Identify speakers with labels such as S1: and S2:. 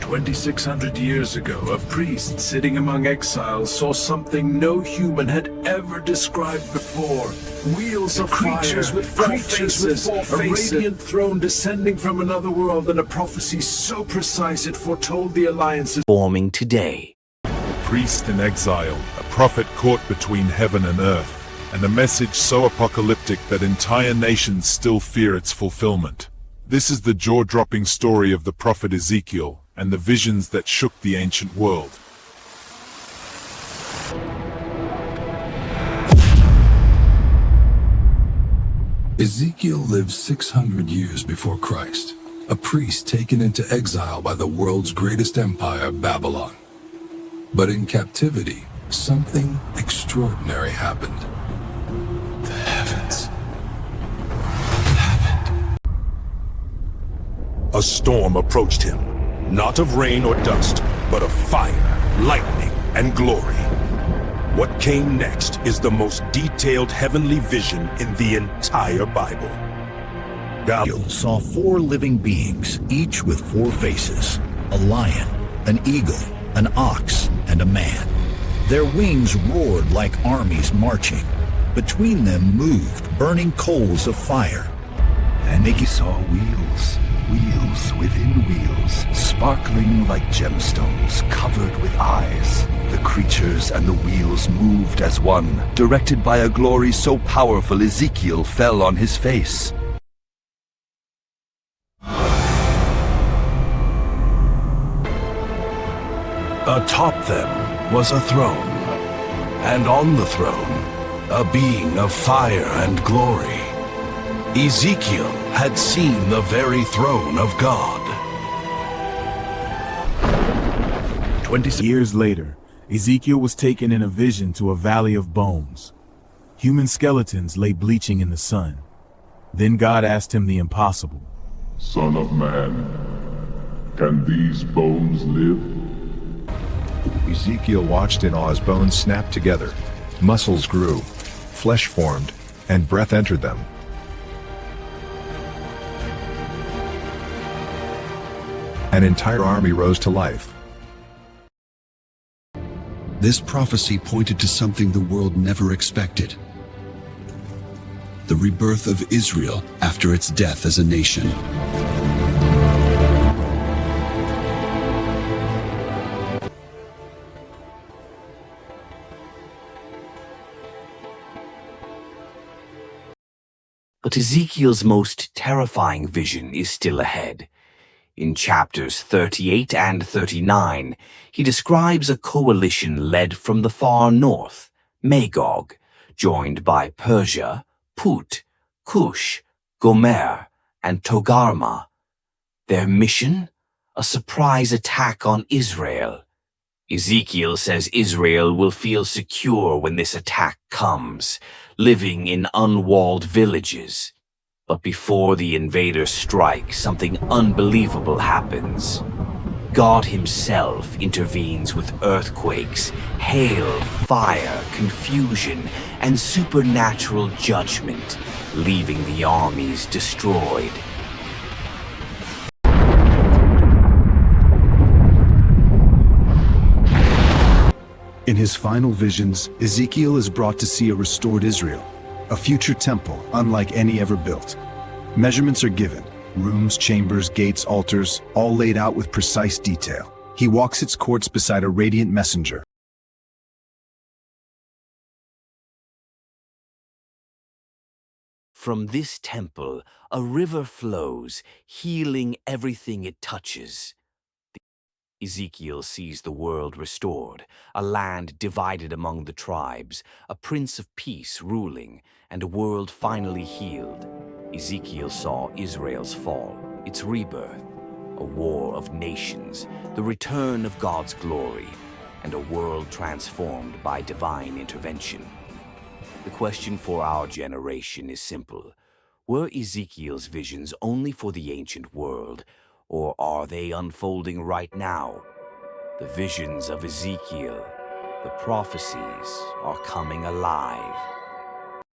S1: 2,600 years ago, a priest sitting among exiles saw something no human had ever described before. Wheels of creatures with four faces, a radiant throne descending from another world, and a prophecy so precise it foretold the alliances
S2: forming today.
S3: A priest in exile, a prophet caught between heaven and earth, and a message so apocalyptic that entire nations still fear its fulfillment. This is the jaw-dropping story of the prophet Ezekiel and the visions that shook the ancient world.
S4: Ezekiel lived 600 years before Christ, a priest taken into exile by the world's greatest empire, Babylon. But in captivity, something extraordinary happened. The heavens happened.
S5: A storm approached him, not of rain or dust, but of fire, lightning, and glory. What came next is the most detailed heavenly vision in the entire Bible.
S6: Ezekiel saw 4 living beings, each with 4 faces: a lion, an eagle, an ox, and a man. Their wings roared like armies marching. Between them moved burning coals of fire.
S7: And he saw wheels within wheels, sparkling like gemstones, covered with eyes. The creatures and the wheels moved as one, directed by a glory so powerful Ezekiel fell on his face.
S5: Atop them was a throne, and on the throne, a being of fire and glory. Ezekiel had seen the very throne of God.
S8: 20 years later, Ezekiel was taken in a vision to a valley of bones. Human skeletons lay bleaching in the sun. Then God asked him the impossible.
S9: Son of man, can these bones live?
S10: Ezekiel watched in awe as bones snapped together. Muscles grew, flesh formed, and breath entered them. An entire army rose to life.
S11: This prophecy pointed to something the world never expected: the rebirth of Israel after its death as a nation.
S2: But Ezekiel's most terrifying vision is still ahead. In chapters 38 and 39, he describes a coalition led from the far north, Magog, joined by Persia, Put, Cush, Gomer, and Togarma. Their mission? A surprise attack on Israel. Ezekiel says Israel will feel secure when this attack comes, living in unwalled villages. But before the invaders strike, something unbelievable happens. God himself intervenes with earthquakes, hail, fire, confusion, and supernatural judgment, leaving the armies destroyed.
S12: In his final visions, Ezekiel is brought to see a restored Israel, a future temple unlike any ever built. Measurements are given: rooms, chambers, gates, altars, all laid out with precise detail. He walks its courts beside a radiant messenger.
S2: From this temple, a river flows, healing everything it touches. Ezekiel sees the world restored, a land divided among the tribes, a prince of peace ruling, and a world finally healed. Ezekiel saw Israel's fall, its rebirth, a war of nations, the return of God's glory, and a world transformed by divine intervention. The question for our generation is simple. Were Ezekiel's visions only for the ancient world, or are they unfolding right now? The visions of Ezekiel, the prophecies, are coming alive.